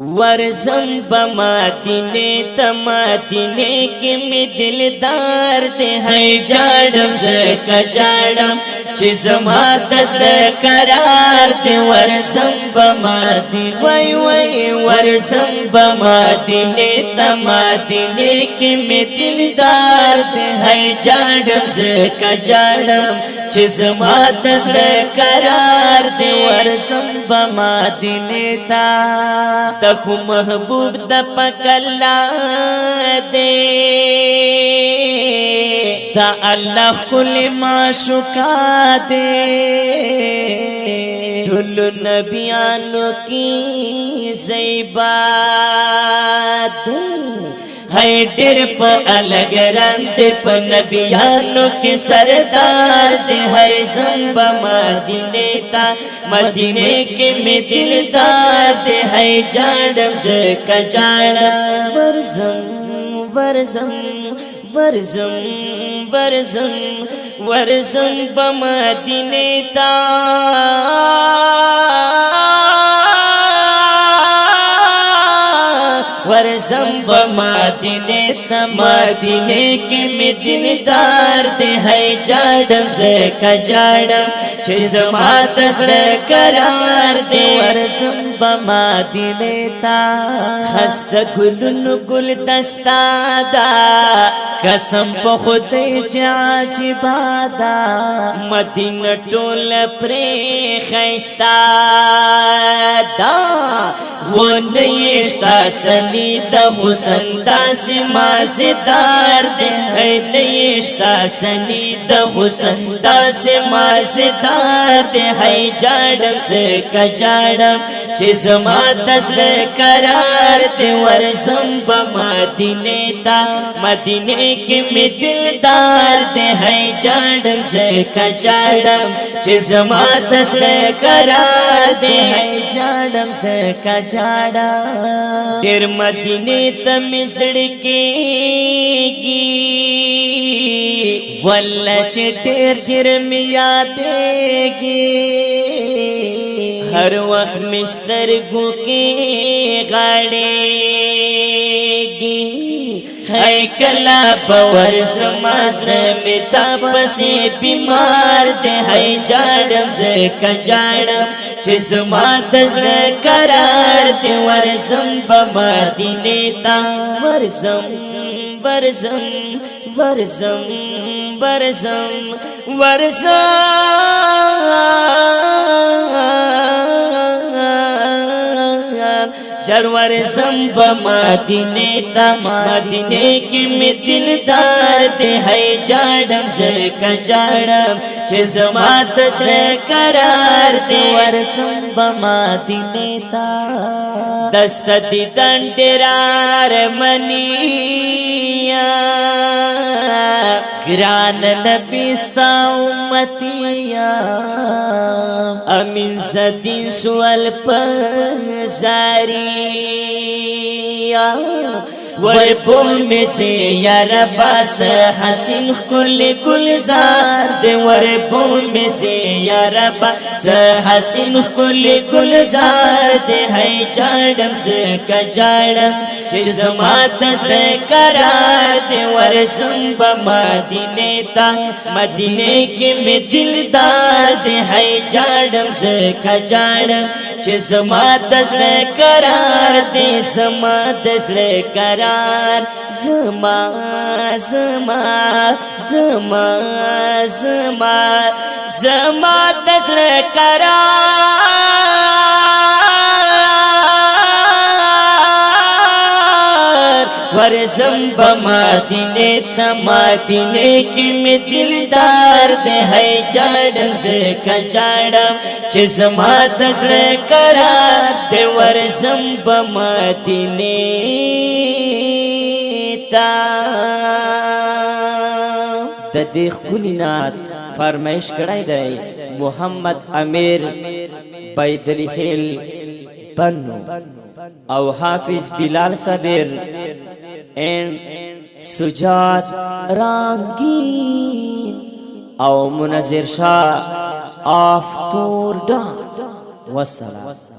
वर्षम बमादिने तमादिने के में दिलदार दे है जाड़म से कजाड़म चिज़मा दस करार दे वर्षम बमादिने वै वै वर्षम बमादिने तमादिने के में दिलदार दे है जाड़म से कजाड़म चिज़मा दस करार दे वर्षम बमादिने ता तकु महबूब द पकला दे ता अल्लाह कुल माशुका दे ढुल नबियानों की ज़ैबात है डेर पर अलग रंग पर नबियानों के सरदार दे हर ज़ंब मदीने ता मदीने के में दिलदार दे है जाड़म से कजाड़म वर्ज़म वर्ज़म वर्ज़म वर्ज़म वर्ज़म बमदीने ता वर्षम बमदीने तमदीने के में दिलदार दे है जाड़म से कजाड़म चिज़मा दस करार दे वर्षम बमदीने ता हस्त गुलन गुल दस्तादा कसम पे खुद चाच बादा मदीना टोल प्रे खैस्ता दा वो नयश्ता सलीद हुसन दास माज़दार दे है नयश्ता सलीद हुसन दास माज़दार दे है जाड़म से कजाड़म चिज़मा दस करार दे वर्षम बमदीने ता मदीने के में दिलदार दे है जाड़म से कजाड़म चिज़मा दस करार दे है जाड़म से कजाड़म फिर मदीने तमिसड़ के वल्लच ढेर ढेर मिया देगी हर वक्त मिस्तर गुके गाड़ेगी है कला पवर समाज में तापसे बीमार दे है जाड़म से कजाड़म चिज़मा दस करार दे वर्षम बमदीने ता वर्षम वर्षम वर्षम वर्षम वर्षम वर्षम बमदीने ता मदीने के में दिलदार दे है जाड़म से कजाड़म चिज़मा दस करार दे वर्षम बमदीने ता दस्त दीदन डेरार मनिया ग्रान नबिस्ता उम्मतिया अमीन सदीन सुअल पजारिया वर्बों में से यार बास हसीन कुल गुलजार दे वर्बों में से यार बास हसीन कुल गुलजार दे है जाड़म से कजाड़म चिज़मा दस करार दे वर्षम बमदीने ता मदीने के में दिलदार दे है जाड़म से कजाड़म चिज़मा दस करार दे ज़मा दस करार ज़मा ज़मा ज़मा ज़मा ज़मा दस करार वर्षम बमदीने तमदीने के में दिलदार दे है जाड़म से कजाड़म चिज़मा दस करार दे वर्षम बमदीने ता ददेख कुलिनाथ फरमाइश कराई दे मोहम्मद अमीर बैदली हिल बन्नू और हाफिज बिलाल सबीर एंड सुजात रांगीन और मुनज़िर शाह ऑफ तोरडा वस्सलाम।